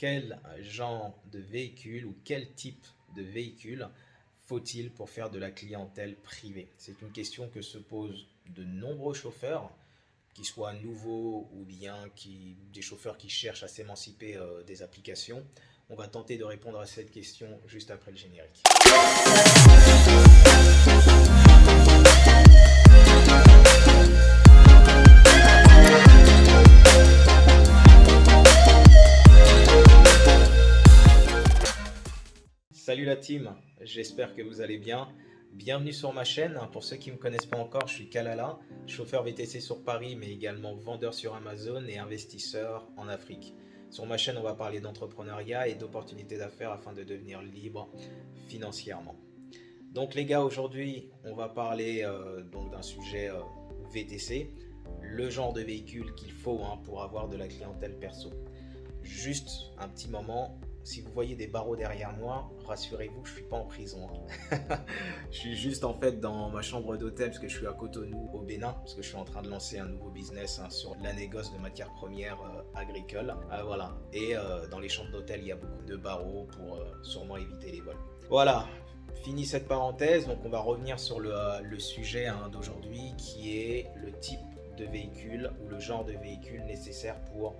quel genre de véhicule ou quel type de véhicule faut-il pour faire de la clientèle privée? C'est une question que se posent de nombreux chauffeurs, qu'ils soient nouveaux ou bien des chauffeurs qui cherchent à s'émanciper des applications. On va tenter de répondre à cette question juste après le générique. Salut la team, j'espère que vous allez bien. Bienvenue sur ma chaîne. Pour ceux qui ne me connaissent pas encore, je suis Kalala, chauffeur VTC sur Paris, mais également vendeur sur Amazon et investisseur en Afrique. Sur ma chaîne, on va parler d'entrepreneuriat et d'opportunités d'affaires afin de devenir libre financièrement. Donc les gars, aujourd'hui, on va parler d'un sujet VTC, le genre de véhicule qu'il faut pour avoir de la clientèle perso. Juste un petit moment. Si vous voyez des barreaux derrière moi, rassurez-vous, je ne suis pas en prison. Je suis juste en fait dans ma chambre d'hôtel parce que je suis à Cotonou au Bénin, parce que je suis en train de lancer un nouveau business sur la négoce de matières premières agricoles. Voilà. Et dans les chambres d'hôtel, il y a beaucoup de barreaux pour sûrement éviter les vols. Voilà, fini cette parenthèse. Donc on va revenir sur le sujet d'aujourd'hui qui est le type de véhicule ou le genre de véhicule nécessaire pour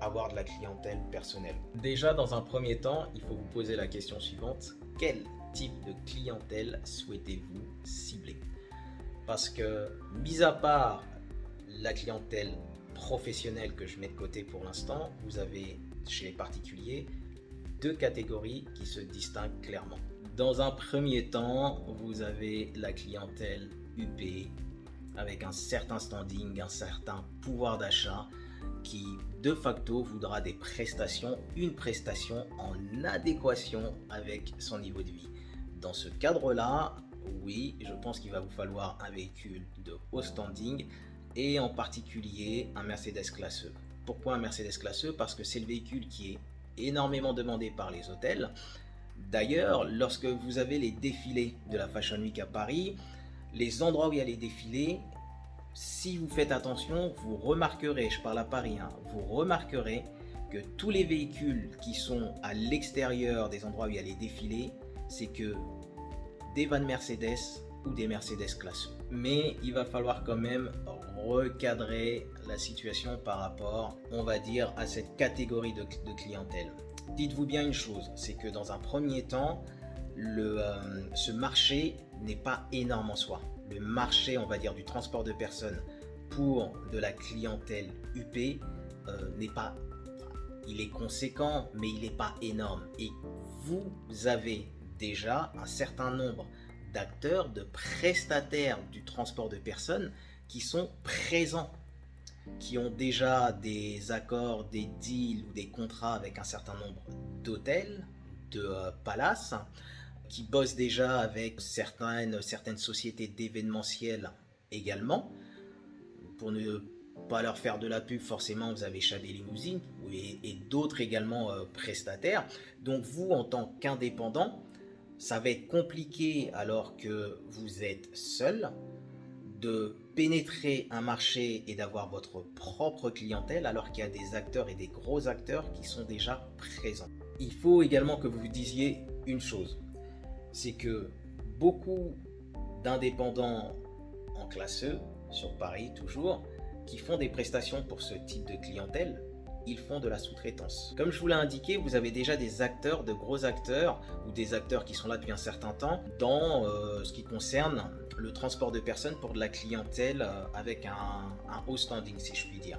avoir de la clientèle personnelle. Déjà, dans un premier temps, il faut vous poser la question suivante: quel type de clientèle souhaitez-vous cibler? Parce que, mis à part la clientèle professionnelle que je mets de côté pour l'instant, vous avez chez les particuliers deux catégories qui se distinguent clairement. Dans un premier temps, vous avez la clientèle UP avec un certain standing, un certain pouvoir d'achat, qui de facto voudra des prestations, une prestation en adéquation avec son niveau de vie. Dans ce cadre-là, oui, je pense qu'il va vous falloir un véhicule de haut standing et en particulier un Mercedes classe E. Pourquoi un Mercedes classe E? Parce que c'est le véhicule qui est énormément demandé par les hôtels. D'ailleurs, lorsque vous avez les défilés de la Fashion Week à Paris, les endroits où il y a les défilés, si vous faites attention, vous remarquerez, je parle à Paris, vous remarquerez que tous les véhicules qui sont à l'extérieur des endroits où il y a les défilés, c'est que des vannes Mercedes ou des Mercedes classe E. Mais il va falloir quand même recadrer la situation par rapport, on va dire, à cette catégorie de clientèle. Dites-vous bien une chose, c'est que dans un premier temps, ce marché n'est pas énorme en soi. Le marché, on va dire, du transport de personnes pour de la clientèle UP n'est pas, il est conséquent, mais il n'est pas énorme. Et vous avez déjà un certain nombre d'acteurs, de prestataires du transport de personnes qui sont présents, qui ont déjà des accords, des deals ou des contrats avec un certain nombre d'hôtels, de palaces, qui bossent déjà avec certaines sociétés d'événementiel également. Pour ne pas leur faire de la pub, forcément, vous avez Chadet Limousine et d'autres également prestataires. Donc vous, en tant qu'indépendant, ça va être compliqué alors que vous êtes seul de pénétrer un marché et d'avoir votre propre clientèle alors qu'il y a des acteurs et des gros acteurs qui sont déjà présents. Il faut également que vous vous disiez une chose, c'est que beaucoup d'indépendants en classe E, sur Paris toujours, qui font des prestations pour ce type de clientèle, ils font de la sous-traitance. Comme je vous l'ai indiqué, vous avez déjà des acteurs, de gros acteurs, ou des acteurs qui sont là depuis un certain temps, dans ce qui concerne le transport de personnes pour de la clientèle avec un haut standing, si je puis dire.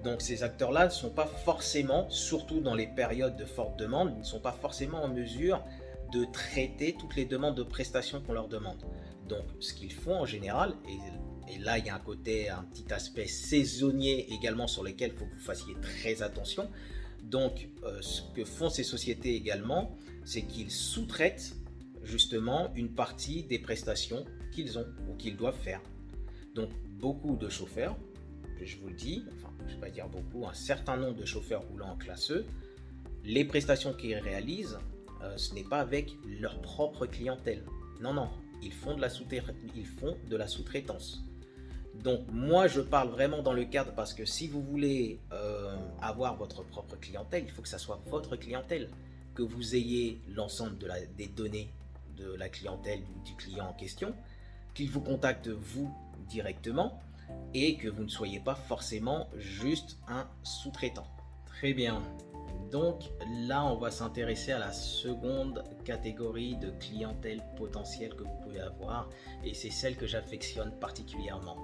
Donc ces acteurs-là ne sont pas forcément, surtout dans les périodes de forte demande, ils ne sont pas forcément en mesure de traiter toutes les demandes de prestations qu'on leur demande. Donc ce qu'ils font en général, et là il y a un petit aspect saisonnier également sur lequel il faut que vous fassiez très attention. Donc ce que font ces sociétés également, c'est qu'ils sous-traitent justement une partie des prestations qu'ils ont ou qu'ils doivent faire. Donc beaucoup de chauffeurs, je vous le dis, enfin je ne vais pas dire beaucoup, un certain nombre de chauffeurs roulant en classe E, les prestations qu'ils réalisent, ce n'est pas avec leur propre clientèle. Non, ils font de la sous-traitance. Donc moi je parle vraiment dans le cadre parce que si vous voulez avoir votre propre clientèle, il faut que ça soit votre clientèle, que vous ayez l'ensemble des données de la clientèle ou du client en question, qu'il vous contacte vous directement et que vous ne soyez pas forcément juste un sous-traitant. Très bien. Donc là, on va s'intéresser à la seconde catégorie de clientèle potentielle que vous pouvez avoir et c'est celle que j'affectionne particulièrement.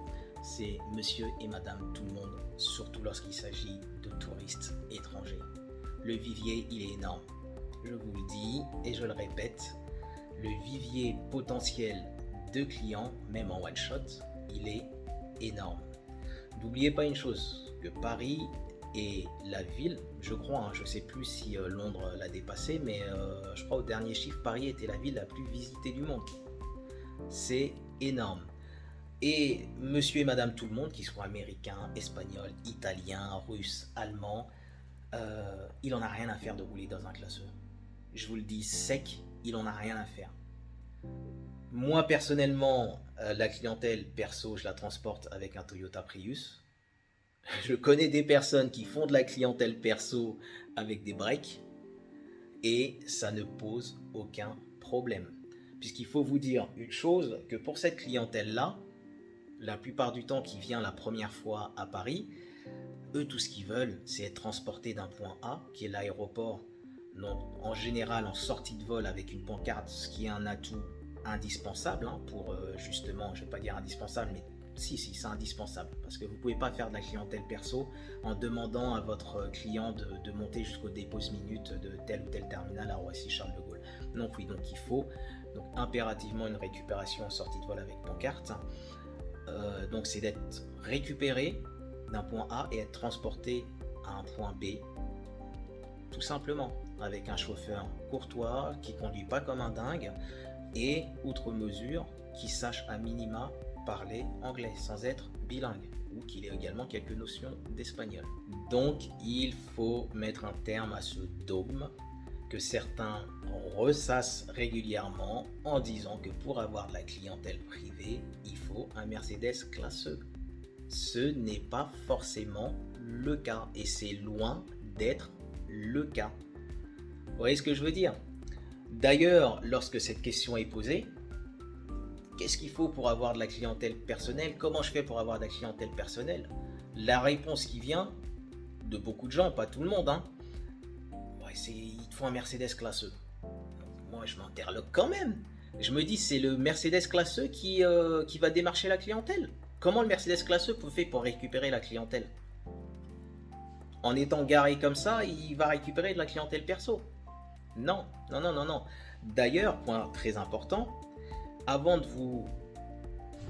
C'est monsieur et madame tout le monde, surtout lorsqu'il s'agit de touristes étrangers. Le vivier, il est énorme. Je vous le dis et je le répète, le vivier potentiel de clients, même en one shot, il est énorme. N'oubliez pas une chose, que Paris est la ville, je crois, je ne sais plus si Londres l'a dépassé, mais je crois au dernier chiffre, Paris était la ville la plus visitée du monde. C'est énorme. Et monsieur et madame tout le monde, qu'ils soient américains, espagnols, italiens, russes, allemands, il en a rien à faire de rouler dans un classeur. Je vous le dis sec, il en a rien à faire. Moi personnellement, la clientèle perso, je la transporte avec un Toyota Prius. Je connais des personnes qui font de la clientèle perso avec des breaks et ça ne pose aucun problème. Puisqu'il faut vous dire une chose, que pour cette clientèle-là, la plupart du temps qui vient la première fois à Paris, eux tout ce qu'ils veulent c'est être transportés d'un point A, qui est l'aéroport, donc en général en sortie de vol avec une pancarte, ce qui est un atout indispensable pour justement, je ne vais pas dire indispensable, mais si c'est indispensable, parce que vous ne pouvez pas faire de la clientèle perso en demandant à votre client de monter jusqu'au dépose minute de tel ou tel terminal à Roissy-Charles de Gaulle. Donc oui, donc il faut donc impérativement une récupération en sortie de vol avec pancarte. Donc c'est d'être récupéré d'un point A et être transporté à un point B, tout simplement, avec un chauffeur courtois qui conduit pas comme un dingue et, outre mesure, qui sache à minima parler anglais sans être bilingue ou qu'il ait également quelques notions d'espagnol. Donc il faut mettre un terme à ce dogme que certains ressassent régulièrement en disant que pour avoir de la clientèle privée, il faut un Mercedes classe E. Ce n'est pas forcément le cas et c'est loin d'être le cas. Vous voyez ce que je veux dire? D'ailleurs, lorsque cette question est posée, qu'est-ce qu'il faut pour avoir de la clientèle personnelle? Comment je fais pour avoir de la clientèle personnelle? La réponse qui vient de beaucoup de gens, pas tout le monde, il te faut un Mercedes classe E. Moi, je m'interloque quand même. Je me dis, c'est le Mercedes classe E qui va démarcher la clientèle. Comment le Mercedes classe E fait pour récupérer la clientèle? En étant garé comme ça, il va récupérer de la clientèle perso? Non, non, non, non, non. D'ailleurs, point très important, avant de vous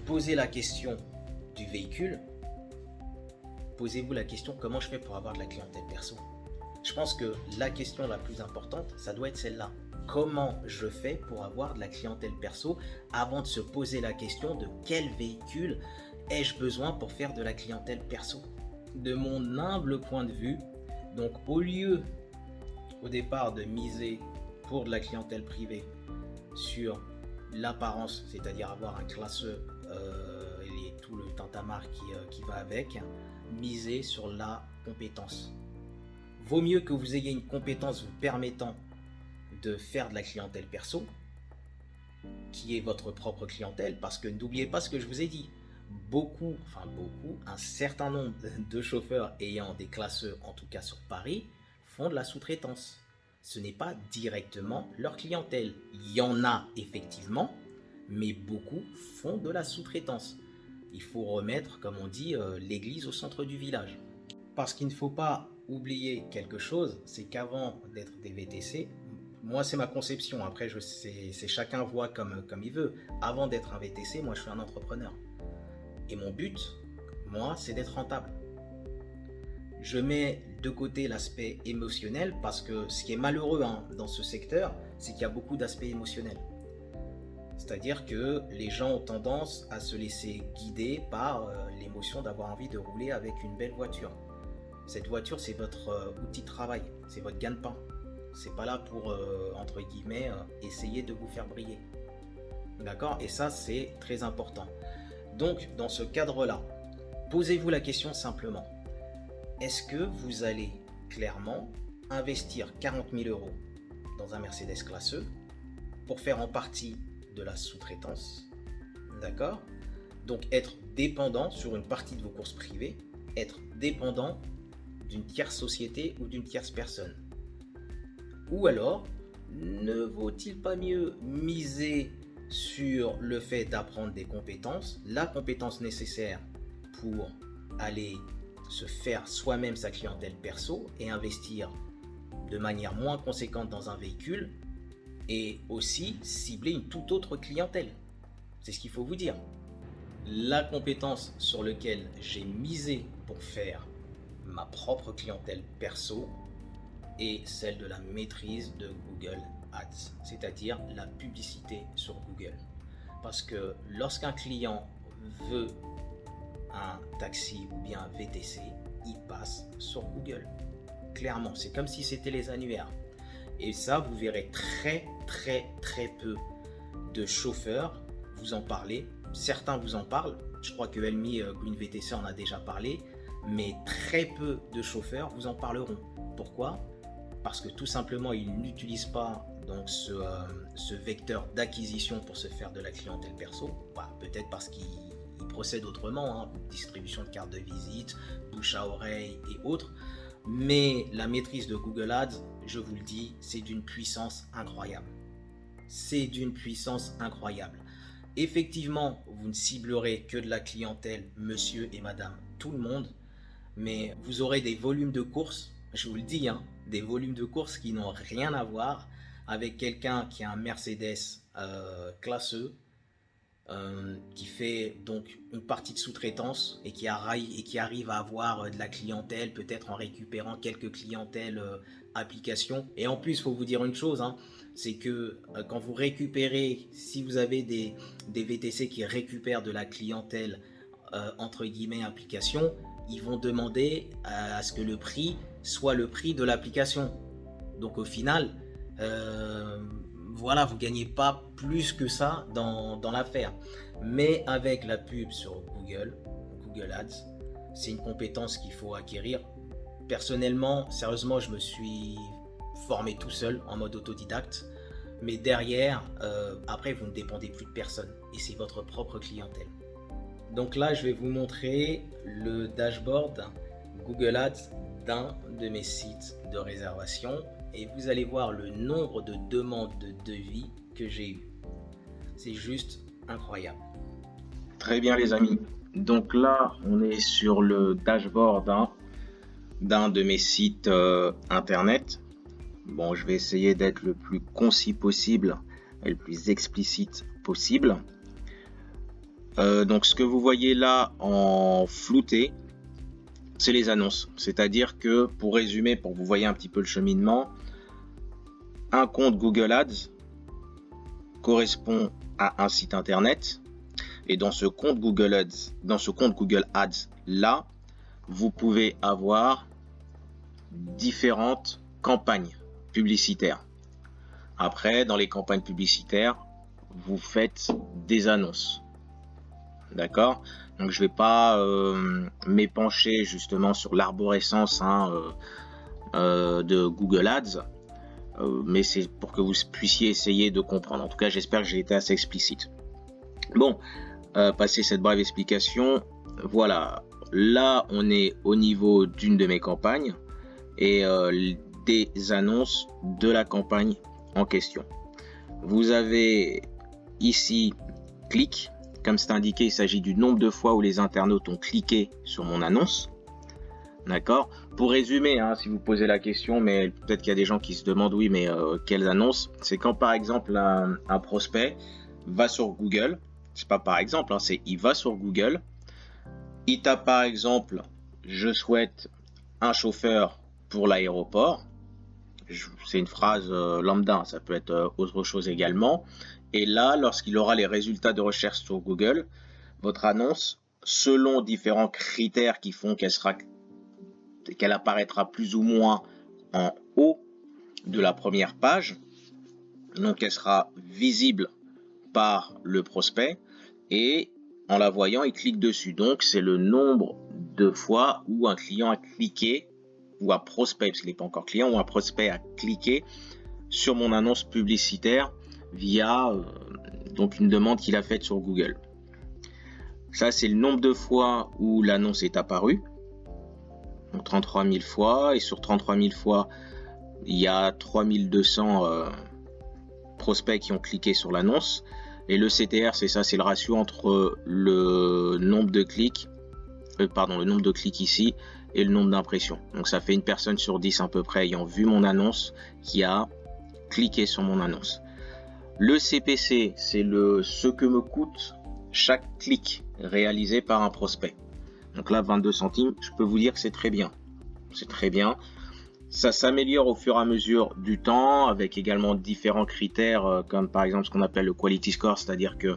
poser la question du véhicule, posez-vous la question comment je fais pour avoir de la clientèle perso? Je pense que la question la plus importante, ça doit être celle-là. Comment je fais pour avoir de la clientèle perso avant de se poser la question de quel véhicule ai-je besoin pour faire de la clientèle perso? De mon humble point de vue, donc au lieu au départ de miser pour de la clientèle privée sur l'apparence, c'est-à-dire avoir un classe E et tout le tintamarre qui va avec, miser sur la compétence. Vaut mieux que vous ayez une compétence vous permettant de faire de la clientèle perso, qui est votre propre clientèle, parce que n'oubliez pas ce que je vous ai dit. Un certain nombre de chauffeurs ayant des classes E, en tout cas sur Paris, font de la sous-traitance. Ce n'est pas directement leur clientèle. Il y en a effectivement, mais beaucoup font de la sous-traitance. Il faut remettre, comme on dit, l'église au centre du village. Parce qu'il ne faut pas oublier quelque chose, c'est qu'avant d'être des VTC, moi c'est ma conception, après c'est chacun voit comme il veut. Avant d'être un VTC, moi je suis un entrepreneur. Et mon but, moi, c'est d'être rentable. Je mets de côté l'aspect émotionnel parce que ce qui est malheureux dans ce secteur, c'est qu'il y a beaucoup d'aspects émotionnels. C'est-à-dire que les gens ont tendance à se laisser guider par l'émotion d'avoir envie de rouler avec une belle voiture. Cette voiture, c'est votre outil de travail, c'est votre gagne-pain. C'est pas là pour, entre guillemets, essayer de vous faire briller. D'accord? Et ça, c'est très important. Donc, dans ce cadre-là, posez-vous la question simplement. est-ce que vous allez clairement investir 40 000 euros dans un Mercedes classe E pour faire en partie de la sous-traitance, d'accord? Donc être dépendant sur une partie de vos courses privées, être dépendant d'une tierce société ou d'une tierce personne. Ou alors, ne vaut-il pas mieux miser sur le fait d'apprendre des compétences, la compétence nécessaire pour aller se faire soi-même sa clientèle perso et investir de manière moins conséquente dans un véhicule et aussi cibler une toute autre clientèle. C'est ce qu'il faut vous dire. La compétence sur laquelle j'ai misé pour faire ma propre clientèle perso est celle de la maîtrise de Google Ads, c'est-à-dire la publicité sur Google. Parce que lorsqu'un client veut un taxi ou bien un VTC, il passe sur Google. Clairement, c'est comme si c'était les annuaires. Et ça, vous verrez très peu de chauffeurs vous en parler. Certains vous en parlent. Je crois que Elmi Green VTC en a déjà parlé. Mais très peu de chauffeurs vous en parleront. Pourquoi ? Parce que tout simplement, ils n'utilisent pas donc ce vecteur d'acquisition pour se faire de la clientèle perso. Bah, peut-être parce qu'ils procèdent autrement, hein, distribution de cartes de visite, bouche à oreille et autres. Mais la maîtrise de Google Ads, je vous le dis, c'est d'une puissance incroyable. C'est d'une puissance incroyable. Effectivement, vous ne ciblerez que de la clientèle monsieur et madame tout le monde, mais vous aurez des volumes de courses, je vous le dis, hein, des volumes de courses qui n'ont rien à voir avec quelqu'un qui a un Mercedes classe E, qui fait donc une partie de sous-traitance et qui arrive à avoir de la clientèle, peut-être en récupérant quelques clientèles applications. Et en plus, il faut vous dire une chose, hein, c'est que quand vous récupérez, si vous avez des VTC qui récupèrent de la clientèle entre guillemets application, ils vont demander à ce que le prix soit le prix de l'application. Donc au final, voilà, vous ne gagnez pas plus que ça dans l'affaire. Mais avec la pub sur Google Ads, c'est une compétence qu'il faut acquérir. Personnellement, sérieusement, je me suis formé tout seul en mode autodidacte. Mais derrière, après, vous ne dépendez plus de personne. Et c'est votre propre clientèle. Donc là, je vais vous montrer le dashboard Google Ads d'un de mes sites de réservation et vous allez voir le nombre de demandes de devis que j'ai eu. C'est juste incroyable. Très bien les amis. Donc là, on est sur le dashboard d'un de mes sites internet. Bon, je vais essayer d'être le plus concis possible et le plus explicite possible. Donc ce que vous voyez là en flouté, c'est les annonces. C'est-à-dire que, pour résumer, pour que vous voyez un petit peu le cheminement, un compte Google Ads correspond à un site internet. Et dans ce compte Google Ads là, vous pouvez avoir différentes campagnes publicitaires. Après, dans les campagnes publicitaires, vous faites des annonces. D'accord? Donc je vais pas m'épancher justement sur l'arborescence de Google Ads, mais c'est pour que vous puissiez essayer de comprendre. En tout cas, j'espère que j'ai été assez explicite. Bon, passé cette brève explication, voilà. Là, on est au niveau d'une de mes campagnes et des annonces de la campagne en question. Vous avez ici clic. Comme c'est indiqué, il s'agit du nombre de fois où les internautes ont cliqué sur mon annonce. D'accord. Pour résumer, hein, si vous posez la question, mais peut-être qu'il y a des gens qui se demandent, oui, mais quelles annonces? C'est quand par exemple un prospect va sur Google, c'est pas par exemple, hein, c'est il va sur Google, il tape par exemple, je souhaite un chauffeur pour l'aéroport. C'est une phrase lambda, ça peut être autre chose également. Et là, lorsqu'il aura les résultats de recherche sur Google, votre annonce, selon différents critères qui font qu'elle apparaîtra plus ou moins en haut de la première page, donc elle sera visible par le prospect et en la voyant, il clique dessus. Donc c'est le nombre de fois où un client a cliqué, ou un prospect, parce qu'il n'est pas encore client, ou un prospect a cliqué sur mon annonce publicitaire via donc une demande qu'il a faite sur Google. Ça, c'est le nombre de fois où l'annonce est apparue, donc 33 000 fois, et sur 33 000 fois, il y a 3200 prospects qui ont cliqué sur l'annonce. Et le CTR, c'est ça, c'est le ratio entre le nombre de clics, le nombre de clics ici, et le nombre d'impressions. Donc ça fait une personne sur 10 à peu près ayant vu mon annonce qui a cliqué sur mon annonce. Le CPC, c'est ce que me coûte chaque clic réalisé par un prospect. Donc là, 22 centimes, je peux vous dire que c'est très bien. C'est très bien. Ça s'améliore au fur et à mesure du temps avec également différents critères comme par exemple ce qu'on appelle le quality score, c'est-à-dire que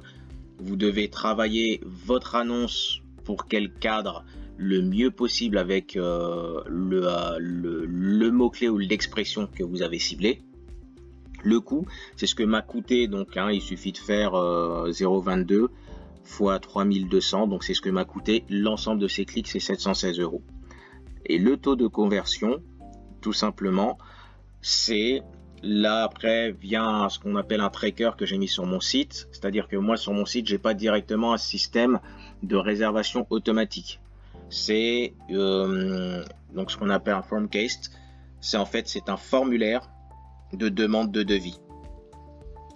vous devez travailler votre annonce pour qu'elle cadre le mieux possible avec le mot-clé ou l'expression que vous avez ciblé. Le coût, c'est ce que m'a coûté, donc il suffit de faire 0,22 fois 3200, donc c'est ce que m'a coûté l'ensemble de ces clics, c'est 716 €. Et le taux de conversion, tout simplement, c'est là après vient ce qu'on appelle un tracker que j'ai mis sur mon site, c'est-à-dire que moi sur mon site j'ai pas directement un système de réservation automatique. C'est donc ce qu'on appelle un form case, c'est un formulaire de demande de devis.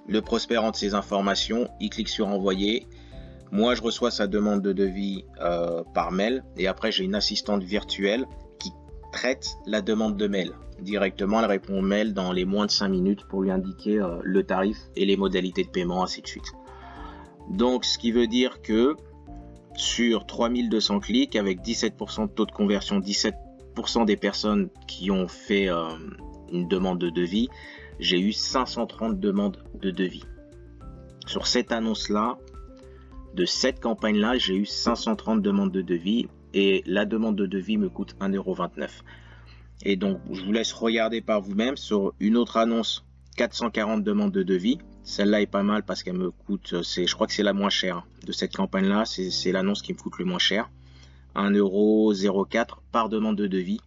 Le prospect rentre ses informations, il clique sur envoyer. Moi je reçois sa demande de devis par mail et après j'ai une assistante virtuelle qui traite la demande de mail. Directement, elle répond au mail dans les moins de 5 minutes pour lui indiquer le tarif et les modalités de paiement, ainsi de suite. Donc, ce qui veut dire que sur 3200 clics, avec 17% de taux de conversion, 17% des personnes qui ont fait une demande de devis, j'ai eu 530 demandes de devis. Sur cette annonce-là, de cette campagne-là, j'ai eu 530 demandes de devis et la demande de devis me coûte 1,29 €. Et donc, je vous laisse regarder par vous-même sur une autre annonce, 440 demandes de devis. Celle-là est pas mal parce qu'elle me coûte, je crois que c'est la moins chère de cette campagne-là. C'est l'annonce qui me coûte le moins cher. 1,04 € par demande de devis.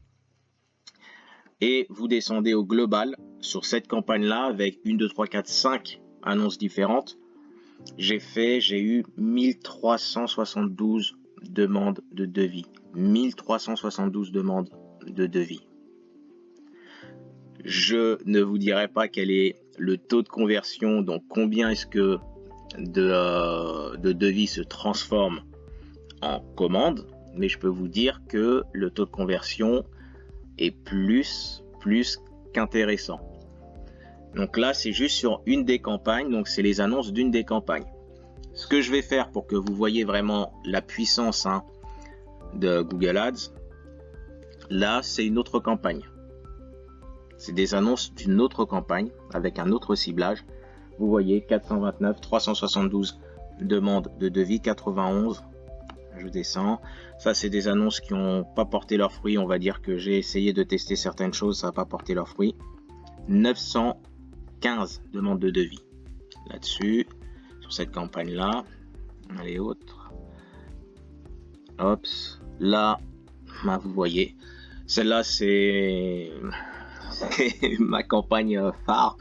Et vous descendez au global sur cette campagne-là avec 1, 2, 3, 4, 5 annonces différentes. J'ai eu 1372 demandes de devis. 1372 demandes de devis. Je ne vous dirai pas quel est le taux de conversion, donc combien est-ce que de devis se transforme en commande, mais je peux vous dire que le taux de conversion est plus qu'intéressant. Donc là, c'est juste sur une des campagnes, donc c'est les annonces d'une des campagnes. Ce que je vais faire pour que vous voyez vraiment la puissance de Google Ads, là, c'est une autre campagne. C'est des annonces d'une autre campagne avec un autre ciblage. Vous voyez 429, 372 demandes de devis, 91. Je descends. Ça, c'est des annonces qui n'ont pas porté leurs fruits. On va dire que j'ai essayé de tester certaines choses, ça n'a pas porté leurs fruits. 915 demandes de devis là-dessus, sur cette campagne-là. Allez, autre. Hop, là, vous voyez. Celle-là, c'est ma campagne phare,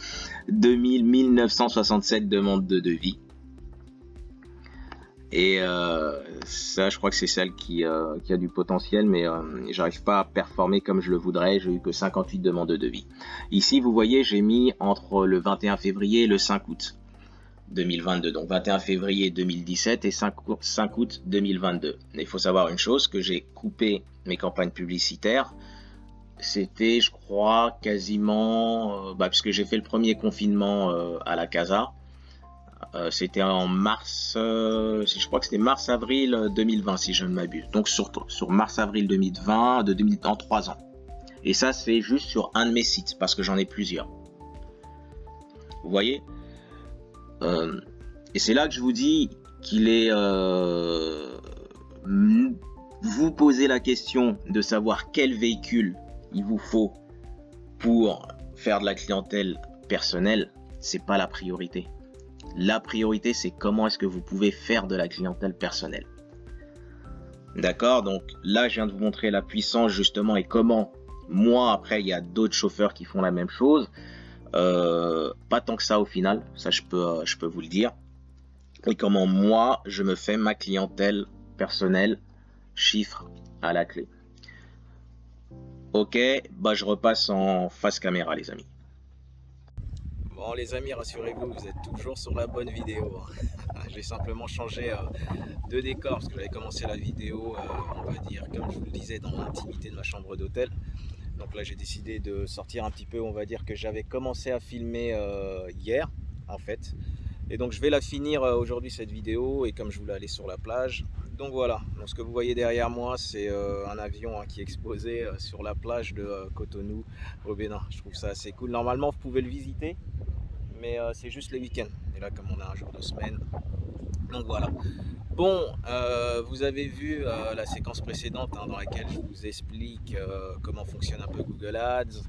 1967 demandes de devis. Et ça, je crois que c'est celle qui a du potentiel, mais j'arrive pas à performer comme je le voudrais. J'ai eu que 58 demandes de devis. Ici, vous voyez, j'ai mis entre le 21 février et le 5 août 2022. Donc 21 février 2017 et 5 août 2022. Mais il faut savoir une chose, que j'ai coupé mes campagnes publicitaires. C'était, je crois, quasiment, puisque j'ai fait le premier confinement à la Casa. C'était en mars, je crois que c'était mars-avril 2020 si je ne m'abuse. Donc sur mars-avril 2020, en 3 ans. Et ça, c'est juste sur un de mes sites, parce que j'en ai plusieurs. Vous voyez, et c'est là que je vous dis qu'il est... vous posez la question de savoir quel véhicule il vous faut pour faire de la clientèle personnelle, c'est pas la priorité. La priorité, c'est comment est-ce que vous pouvez faire de la clientèle personnelle. D'accord? Donc là, je viens de vous montrer la puissance justement et comment moi, après, il y a d'autres chauffeurs qui font la même chose. Pas tant que ça au final, ça je peux vous le dire. Et comment moi, je me fais ma clientèle personnelle, chiffre à la clé. Ok, bah je repasse en face caméra les amis. Bon les amis, rassurez-vous, vous êtes toujours sur la bonne vidéo. J'ai simplement changé de décor parce que j'avais commencé la vidéo, on va dire, comme je vous le disais, dans l'intimité de ma chambre d'hôtel. Donc là j'ai décidé de sortir un petit peu, on va dire que j'avais commencé à filmer hier en fait. Et donc je vais la finir aujourd'hui cette vidéo, et comme je voulais aller sur la plage. Donc voilà, donc ce que vous voyez derrière moi, c'est un avion qui est exposé sur la plage de Cotonou au Bénin. Je trouve ça assez cool. Normalement vous pouvez le visiter, mais c'est juste les week-ends. Et là comme on a un jour de semaine, donc voilà. Bon, vous avez vu la séquence précédente dans laquelle je vous explique comment fonctionne un peu Google Ads,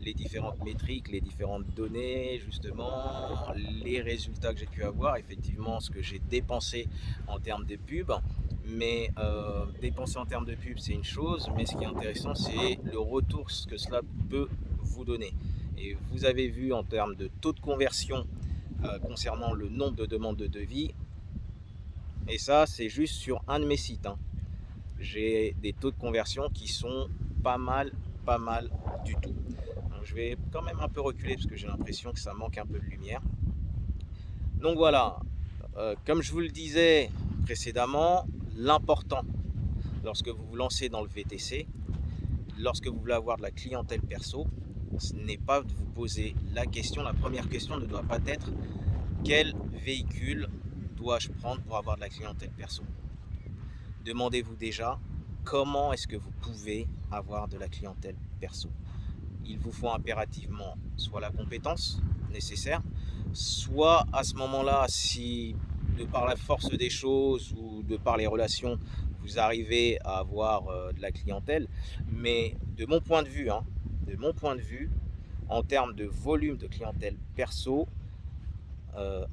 les différentes métriques, les différentes données, justement, les résultats que j'ai pu avoir, effectivement ce que j'ai dépensé en termes de pub. Mais dépenser en termes de pub, c'est une chose, mais ce qui est intéressant, c'est le retour ce que cela peut vous donner. Et vous avez vu en termes de taux de conversion concernant le nombre de demandes de devis. Et ça, c'est juste sur un de mes sites. J'ai des taux de conversion qui sont pas mal du tout. Donc, je vais quand même un peu reculer parce que j'ai l'impression que ça manque un peu de lumière. Donc voilà, comme je vous le disais précédemment, l'important lorsque vous vous lancez dans le VTC, lorsque vous voulez avoir de la clientèle perso, ce n'est pas de vous poser la question. La première question ne doit pas être quel véhicule dois-je prendre pour avoir de la clientèle perso. Demandez-vous déjà comment est-ce que vous pouvez avoir de la clientèle perso. Il vous faut impérativement soit la compétence nécessaire, soit à ce moment-là, si de par la force des choses ou de par les relations, vous arrivez à avoir de la clientèle. Mais de mon point de vue, en termes de volume de clientèle perso,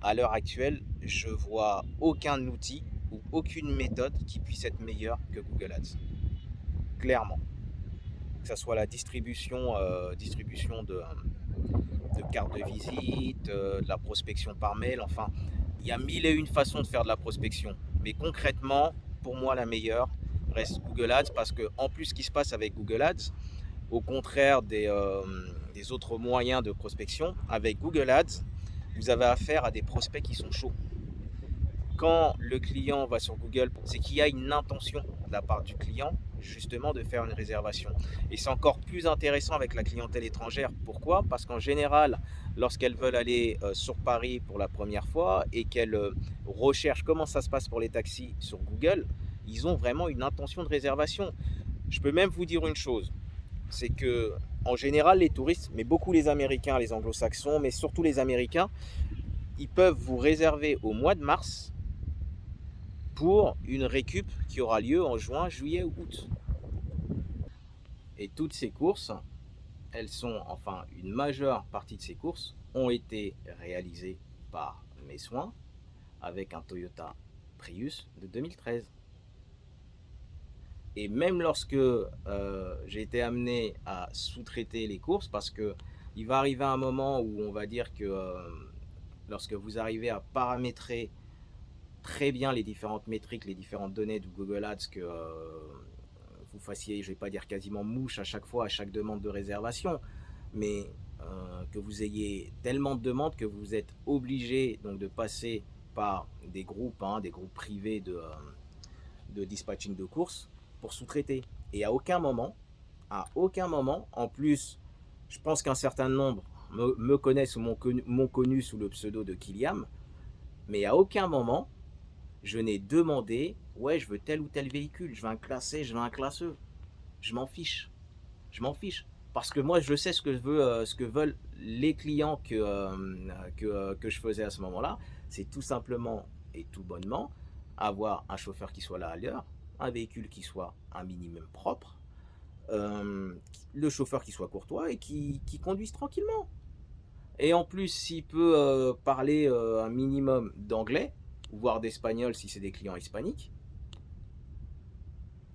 à l'heure actuelle, je vois aucun outil ou aucune méthode qui puisse être meilleure que Google Ads. Clairement. Que ce soit la distribution de cartes de visite, de la prospection par mail, enfin, il y a mille et une façons de faire de la prospection. Mais concrètement, pour moi, la meilleure reste Google Ads, parce que en plus, ce qui se passe avec Google Ads, au contraire des autres moyens de prospection, avec Google Ads, vous avez affaire à des prospects qui sont chauds. Quand le client va sur Google, c'est qu'il y a une intention de la part du client justement de faire une réservation. Et c'est encore plus intéressant avec la clientèle étrangère. Pourquoi? Parce qu'en général, lorsqu'elles veulent aller sur Paris pour la première fois et qu'elles recherchent comment ça se passe pour les taxis sur Google, ils ont vraiment une intention de réservation. Je peux même vous dire une chose, c'est que en général les touristes, mais beaucoup les Américains, les Anglo-Saxons, mais surtout les Américains, ils peuvent vous réserver au mois de mars pour une récup qui aura lieu en juin, juillet ou août. Et toutes ces courses, elles sont, enfin une majeure partie de ces courses, ont été réalisées par mes soins avec un Toyota Prius de 2013. Et même lorsque j'ai été amené à sous-traiter les courses, parce que il va arriver un moment où on va dire que lorsque vous arrivez à paramétrer très bien les différentes métriques, les différentes données de Google Ads, que vous fassiez, je ne vais pas dire quasiment mouche à chaque fois, à chaque demande de réservation, mais que vous ayez tellement de demandes que vous êtes obligé donc de passer par des groupes privés de dispatching de courses pour sous-traiter. Et à aucun moment, en plus, je pense qu'un certain nombre me connaissent ou m'ont connu sous le pseudo de Kiliam, mais à aucun moment, je n'ai demandé, ouais, je veux tel ou tel véhicule, je veux un classé, je veux un classeux. Je m'en fiche. Parce que moi, je sais ce que veulent les clients que je faisais à ce moment-là. C'est tout simplement et tout bonnement avoir un chauffeur qui soit là à l'heure, un véhicule qui soit un minimum propre, le chauffeur qui soit courtois et qui conduise tranquillement. Et en plus, s'il peut parler un minimum d'anglais, voire d'espagnol si c'est des clients hispaniques,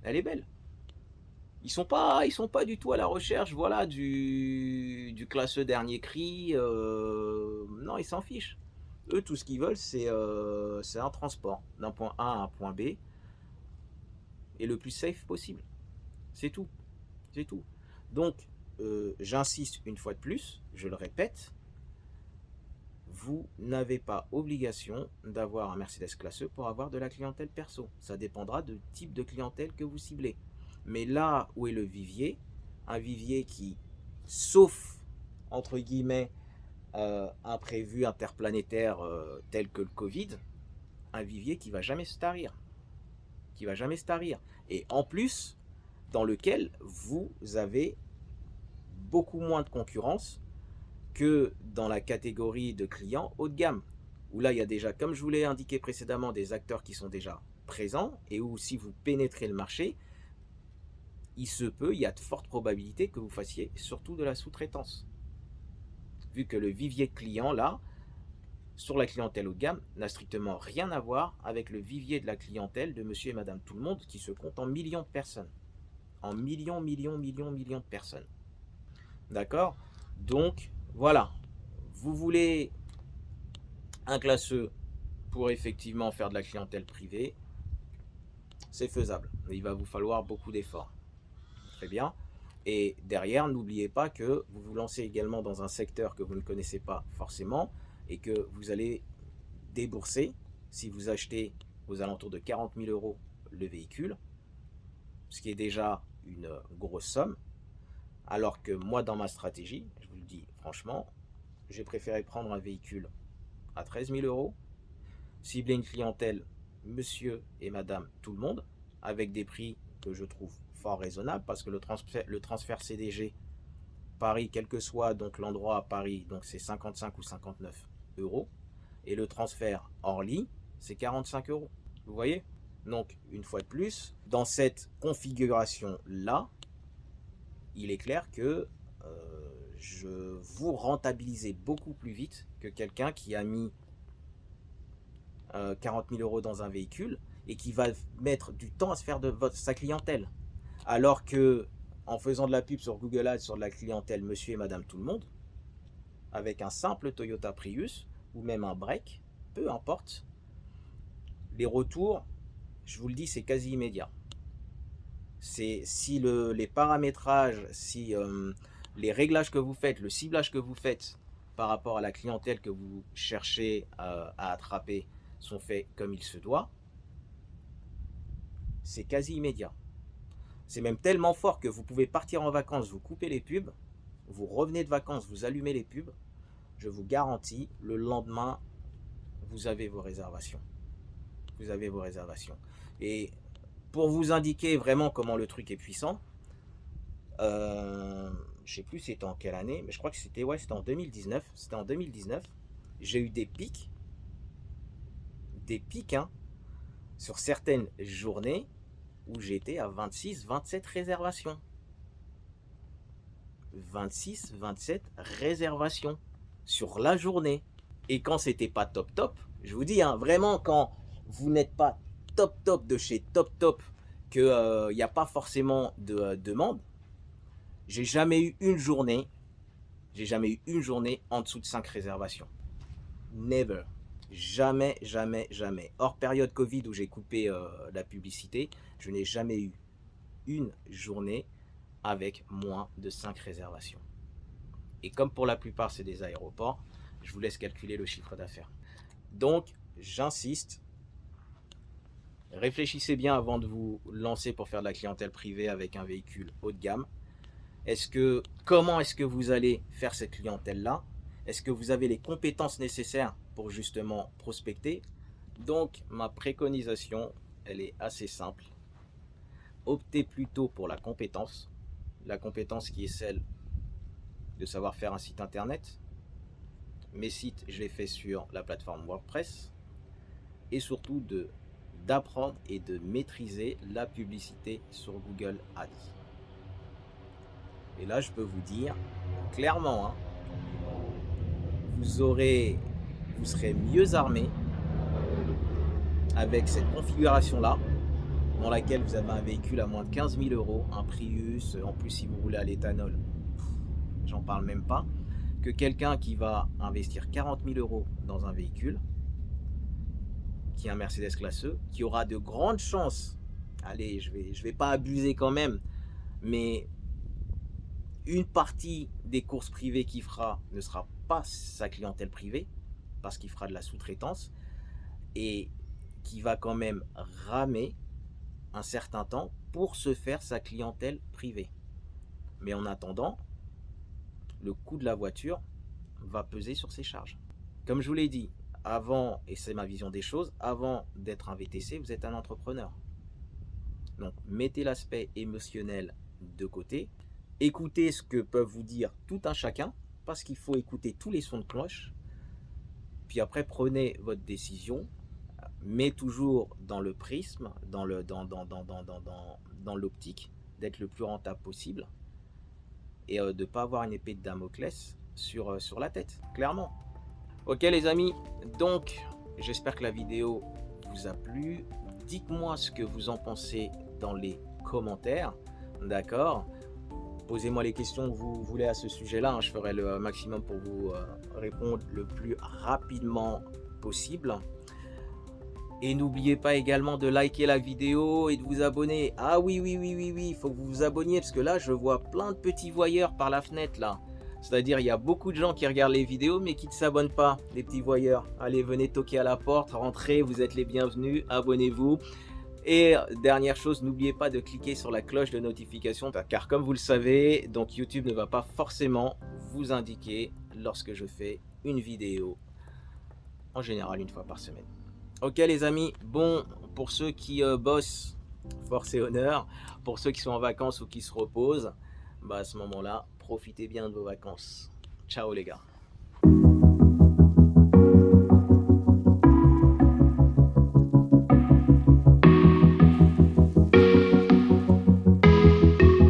Elle est belle. Ils sont pas du tout à la recherche, voilà, du classeux dernier cri. Non, ils s'en fichent. Eux, tout ce qu'ils veulent, c'est un transport d'un point A à un point B et le plus safe possible. C'est tout. C'est tout. Donc, j'insiste une fois de plus, je le répète, vous n'avez pas obligation d'avoir un Mercedes classeux pour avoir de la clientèle perso. Ça dépendra du type de clientèle que vous ciblez. Mais là où est le vivier, un vivier qui, sauf entre guillemets imprévu interplanétaire tel que le Covid, un vivier qui va jamais se tarir, et en plus dans lequel vous avez beaucoup moins de concurrence que dans la catégorie de clients haut de gamme, où là il y a déjà, comme je vous l'ai indiqué précédemment, des acteurs qui sont déjà présents, et où si vous pénétrez le marché, il y a de fortes probabilités que vous fassiez surtout de la sous-traitance. Vu que le vivier de clients là, sur la clientèle haut de gamme, n'a strictement rien à voir avec le vivier de la clientèle de monsieur et madame tout le monde qui se compte en millions de personnes. En millions de personnes. D'accord? Donc, voilà. Vous voulez un classeux pour effectivement faire de la clientèle privée, c'est faisable. Mais il va vous falloir beaucoup d'efforts. Très bien. Et derrière, n'oubliez pas que vous vous lancez également dans un secteur que vous ne connaissez pas forcément et que vous allez débourser, si vous achetez aux alentours de 40 000 € le véhicule, ce qui est déjà une grosse somme, alors que moi, dans ma stratégie, je vous le dis franchement, j'ai préféré prendre un véhicule à 13 000 €, cibler une clientèle monsieur et madame tout le monde, avec des prix que je trouve fort raisonnables, parce que le transfert CDG Paris, quel que soit donc l'endroit à Paris, donc c'est 55 ou 59 €, et le transfert Orly, c'est 45 €. Vous voyez? Donc, une fois de plus, dans cette configuration-là, il est clair que je vous rentabilisez beaucoup plus vite que quelqu'un qui a mis 40 000 € dans un véhicule et qui va mettre du temps à se faire de sa clientèle. Alors que, en faisant de la pub sur Google Ads sur de la clientèle monsieur et madame tout le monde, avec un simple Toyota Prius ou même un break, peu importe, les retours, je vous le dis, c'est quasi immédiat. C'est si les paramétrages, si les réglages que vous faites, le ciblage que vous faites par rapport à la clientèle que vous cherchez à attraper sont faits comme il se doit, c'est quasi immédiat. C'est même tellement fort que vous pouvez partir en vacances, vous coupez les pubs, vous revenez de vacances, vous allumez les pubs, je vous garantis, le lendemain, vous avez vos réservations. Vous avez vos réservations. Et pour vous indiquer vraiment comment le truc est puissant, je sais plus c'était en quelle année, mais je crois que c'était en 2019. C'était en 2019. J'ai eu des pics hein, sur certaines journées où j'étais à 26, 27 réservations. 26, 27 réservations sur la journée. Et quand c'était pas top, je vous dis, hein, vraiment, quand vous n'êtes pas top de chez top, qu'il n'y a pas forcément de demande, j'ai jamais eu une journée en dessous de 5 réservations. Never. Jamais. Hors période Covid où j'ai coupé la publicité, je n'ai jamais eu une journée avec moins de 5 réservations. Et comme pour la plupart c'est des aéroports, je vous laisse calculer le chiffre d'affaires. Donc, j'insiste, réfléchissez bien avant de vous lancer pour faire de la clientèle privée avec un véhicule haut de gamme. Comment est-ce que vous allez faire cette clientèle-là? Est-ce que vous avez les compétences nécessaires pour justement prospecter? Donc, ma préconisation, elle est assez simple. Optez plutôt pour la compétence qui est celle de savoir faire un site internet. Mes sites, je les fais sur la plateforme WordPress, et surtout d'apprendre et de maîtriser la publicité sur Google Ads. Et là, je peux vous dire clairement, hein, vous serez mieux armé avec cette configuration-là dans laquelle vous avez un véhicule à moins de 15 000 euros, un Prius, en plus si vous roulez à l'éthanol, j'en parle même pas, que quelqu'un qui va investir 40 000 euros dans un véhicule, qui est un Mercedes classe E, qui aura de grandes chances, allez, je vais pas abuser quand même, mais une partie des courses privées qu'il fera ne sera pas sa clientèle privée, parce qu'il fera de la sous-traitance, et qui va quand même ramer un certain temps pour se faire sa clientèle privée. Mais en attendant, le coût de la voiture va peser sur ses charges. Comme je vous l'ai dit, avant, et c'est ma vision des choses, avant d'être un VTC, vous êtes un entrepreneur. Donc mettez l'aspect émotionnel de côté, écoutez ce que peuvent vous dire tout un chacun, parce qu'il faut écouter tous les sons de cloche, puis après prenez votre décision, mais toujours dans le prisme, dans l'optique d'être le plus rentable possible et de ne pas avoir une épée de Damoclès sur la tête, clairement. Ok les amis, donc j'espère que la vidéo vous a plu. Dites-moi ce que vous en pensez dans les commentaires, d'accord? Posez-moi les questions que vous voulez à ce sujet-là, hein. Je ferai le maximum pour vous répondre le plus rapidement possible. Et n'oubliez pas également de liker la vidéo et de vous abonner. Ah oui, il faut que vous vous abonniez parce que là, je vois plein de petits voyeurs par la fenêtre là. C'est-à-dire, il y a beaucoup de gens qui regardent les vidéos mais qui ne s'abonnent pas, les petits voyeurs. Allez, venez toquer à la porte, rentrez, vous êtes les bienvenus, abonnez-vous. Et dernière chose, n'oubliez pas de cliquer sur la cloche de notification car comme vous le savez, donc YouTube ne va pas forcément vous indiquer lorsque je fais une vidéo, en général une fois par semaine. Ok les amis, bon, pour ceux qui bossent, force et honneur. Pour ceux qui sont en vacances ou qui se reposent, bah à ce moment-là, profitez bien de vos vacances. Ciao les gars.